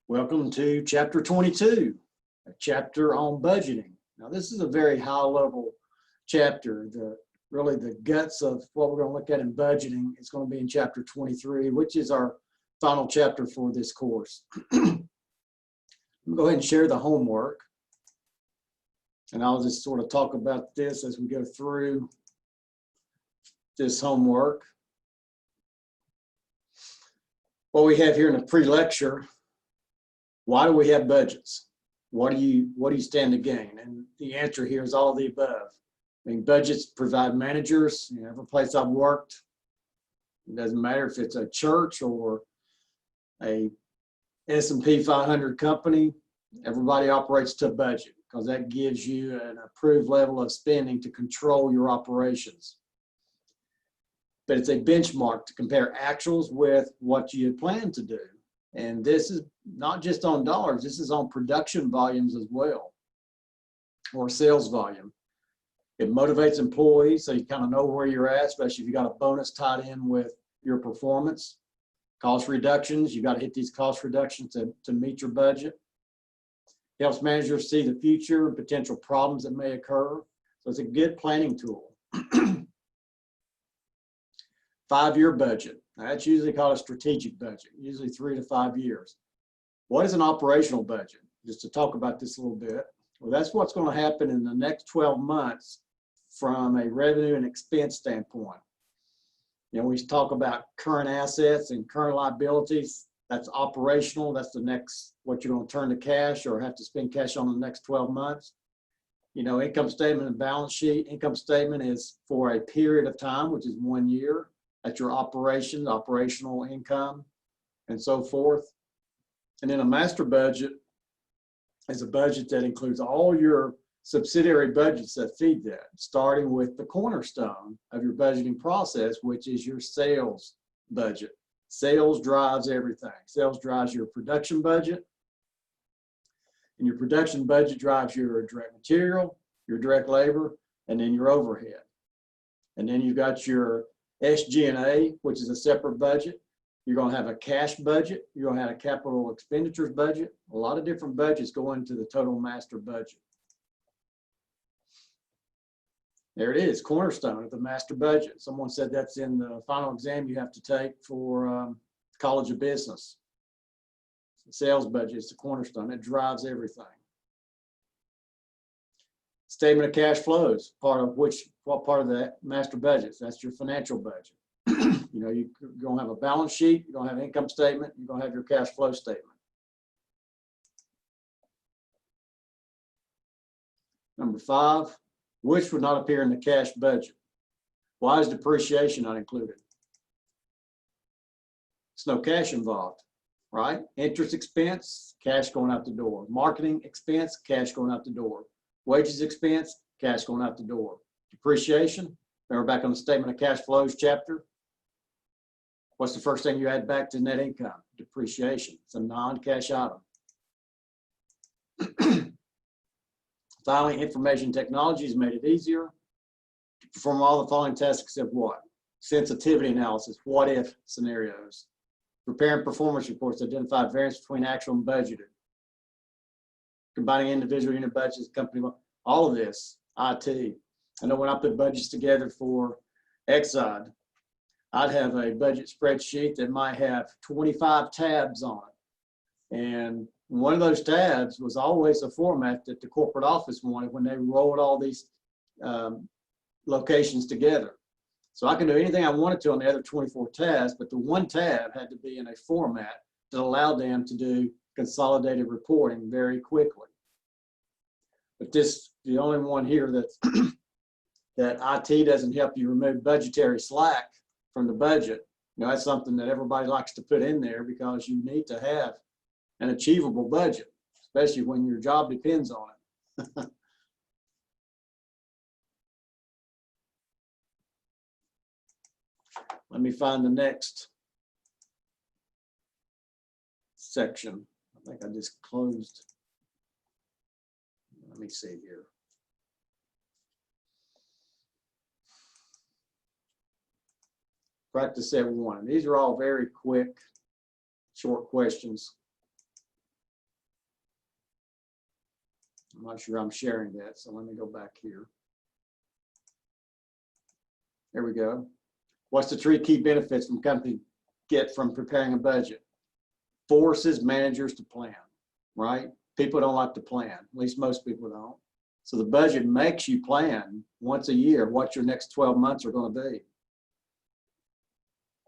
Welcome to chapter 22, a chapter on budgeting. Now, this is a very high-level chapter. Really the guts of what we're going to look at in budgeting is going to be in chapter 23, which is our final chapter for this course. I'm going to go ahead and share the homework, and I'll just sort of talk about this as we go through this homework. What we have here in the pre-lecture: why do we have budgets? What do you stand to gain? And the answer here is all of the above. I mean, budgets provide managers. Every place I've worked, it doesn't matter if it's a church or a S&P 500 company, everybody operates to a budget because that gives you an approved level of spending to control your operations. But it's a benchmark to compare actuals with what you had planned to do. And this is not just on dollars, this is on production volumes as well, or sales volume. It motivates employees so you kind of know where you're at, especially if you got a bonus tied in with your performance. Cost reductions, you got to hit these cost reductions to meet your budget. It helps managers see the future and potential problems that may occur. So it's a good planning tool. 5-year budget. Now, that's usually called a strategic budget, usually 3 to 5 years. What is an operational budget? Just to talk about this a little bit. Well, that's what's going to happen in the next 12 months from a revenue and expense standpoint. We talk about current assets and current liabilities. That's operational. That's the next, what you're going to turn to cash or have to spend cash on in the next 12 months. Income statement and balance sheet. Income statement is for a period of time, which is 1 year. That's your operations, operational income, and so forth. And then a master budget is a budget that includes all your subsidiary budgets that feed that, starting with the cornerstone of your budgeting process, which is your sales budget. Sales drives everything. Sales drives your production budget, and your production budget drives your direct material, your direct labor, and then your overhead. And then you've got your SG&A, which is a separate budget. You're going to have a cash budget. You're going to have a capital expenditures budget. A lot of different budgets go into the total master budget. There it is, cornerstone of the master budget. Someone said that's in the final exam you have to take for College of Business. The sales budget is the cornerstone. It drives everything. Statement of cash flows, what part of that master budget? That's your financial budget. You're going to have a balance sheet, you're going to have an income statement, you're going to have your cash flow statement. Number 5, which would not appear in the cash budget? Why is depreciation not included? There's no cash involved, right? Interest expense, cash going out the door. Marketing expense, cash going out the door. Wages expense, cash going out the door. Depreciation, remember back on the statement of cash flows chapter, what's the first thing you add back to net income? Depreciation. It's a non-cash item. Finally, information technology has made it easier to perform all the following tasks except what? Sensitivity analysis, what if scenarios. Preparing performance reports to identify variance between actual and budgeted. Combining individual unit budgets, company, all of this, IT. I know when I put budgets together for Exide, I'd have a budget spreadsheet that might have 25 tabs on it. And one of those tabs was always a format that the corporate office wanted when they rolled all these locations together. So I can do anything I wanted to on the other 24 tabs, but the one tab had to be in a format that allowed them to do consolidated reporting very quickly. But this, the only one here that's that IT doesn't help you remove budgetary slack from the budget. That's something that everybody likes to put in there because you need to have an achievable budget, especially when your job depends on it. Let me find the next section. I think I just closed. Let me see here. Practice set 1. These are all very quick, short questions. I'm not sure I'm sharing that, so let me go back here. There we go. What's the three key benefits from company get from preparing a budget? Forces managers to plan, right? People don't like to plan, at least most people don't. So the budget makes you plan once a year what your next 12 months are going to be.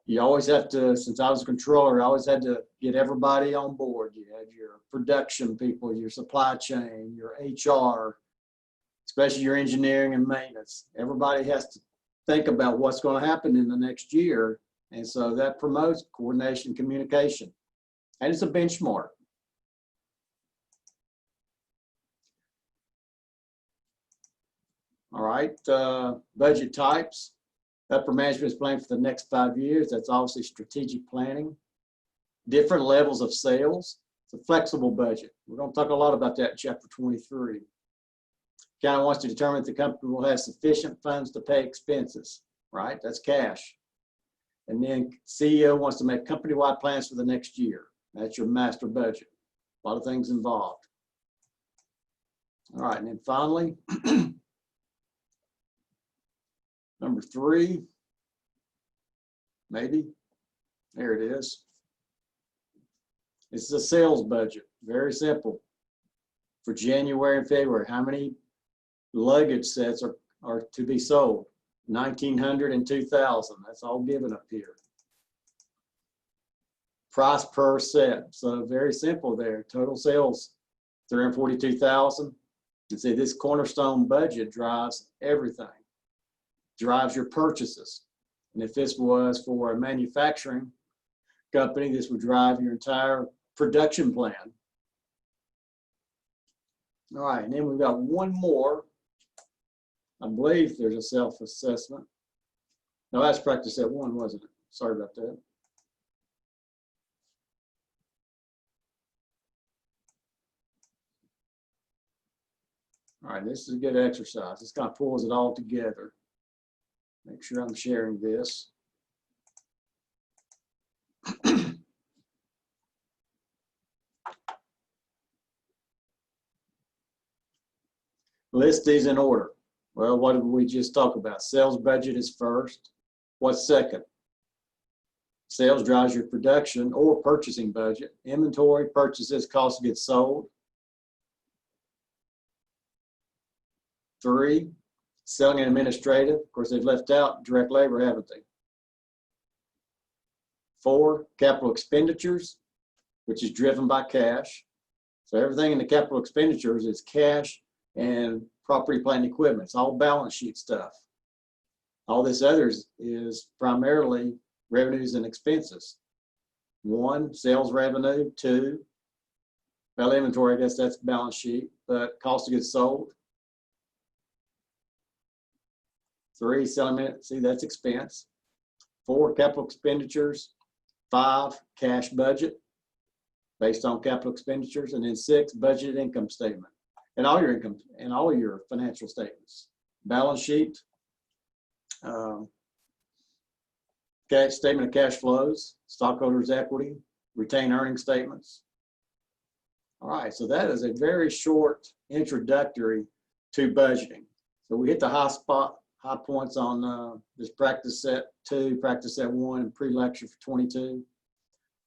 You always have to, since I was a controller, I always had to get everybody on board. You had your production people, your supply chain, your HR, especially your engineering and maintenance. Everybody has to think about what's going to happen in the next year. And so that promotes coordination, communication, and it's a benchmark. All right, budget types. Upper management is planning for the next 5 years. That's obviously strategic planning. Different levels of sales. It's a flexible budget. We're going to talk a lot about that in chapter 23. County wants to determine if the company will have sufficient funds to pay expenses, right? That's cash. And then CEO wants to make company-wide plans for the next year. That's your master budget. A lot of things involved. All right, and then finally, number 3, maybe, there it is. This is a sales budget, very simple. For January and February, how many luggage sets are to be sold? 1,900 and 2,000, that's all given up here. Price per set, so very simple there. Total sales, 342,000. And see, this cornerstone budget drives everything. Drives your purchases. And if this was for a manufacturing company, this would drive your entire production plan. All right, and then we've got one more. I believe there's a self-assessment. No, that's practice set 1, wasn't it? Sorry about that. All right, this is a good exercise. This kind of pulls it all together. Make sure I'm sharing this. List these in order. Well, what did we just talk about? Sales budget is first. What's second? Sales drives your production or purchasing budget. Inventory, purchases, cost of goods sold. 3, selling and administrative. Of course, they've left out direct labor, haven't they? 4, capital expenditures, which is driven by cash. So everything in the capital expenditures is cash and property, plant, and equipment. It's all balance sheet stuff. All this others is primarily revenues and expenses. 1, sales revenue. 2, well, inventory, I guess that's balance sheet, but cost of goods sold. 3, selling, see, that's expense. 4, capital expenditures. 5, cash budget based on capital expenditures. And then 6, budgeted income statement. And all your income and all your financial statements. Balance sheet. Cash statement of cash flows. Stockholders' equity. Retained earnings statements. All right, so that is a very short introductory to budgeting. So we hit the high points on this practice set 2, practice set 1, and pre-lecture for 22.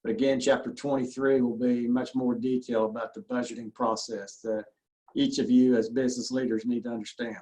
But again, chapter 23 will be much more detail about the budgeting process that each of you as business leaders need to understand.